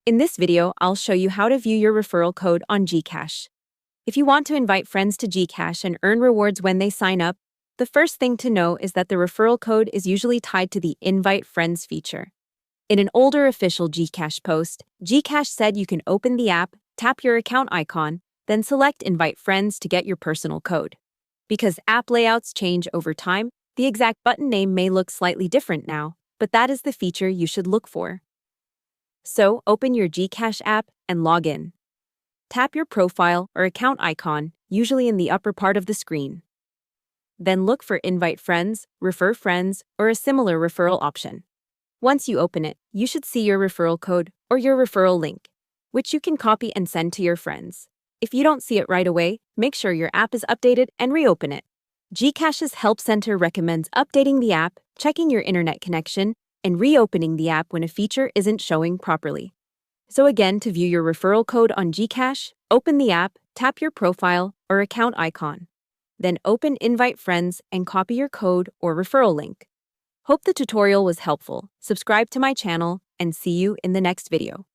In this video, I'll show you how to view your referral code on GCash. If you want to invite friends to GCash and earn rewards when they sign up, the first thing to know is that the referral code is usually tied to the Invite Friends feature. In an older official GCash post, GCash said you can open the app, tap your account icon, then select Invite Friends to get your personal code. Because app layouts change over time, the exact button name may look slightly different now, but that is the feature you should look for. So, open your GCash app and log in. Tap your profile or account icon, usually in the upper part of the screen. Then look for Invite Friends, Refer Friends, or a similar referral option. Once you open it, you should see your referral code or your referral link, which you can copy and send to your friends. If you don't see it right away, make sure your app is updated and reopen it. GCash's Help Center recommends updating the app, checking your internet connection, and reopening the app when a feature isn't showing properly. So again, to view your referral code on GCash, open the app, tap your profile or account icon. Then open Invite Friends and copy your code or referral link. Hope the tutorial was helpful. Subscribe to my channel and see you in the next video.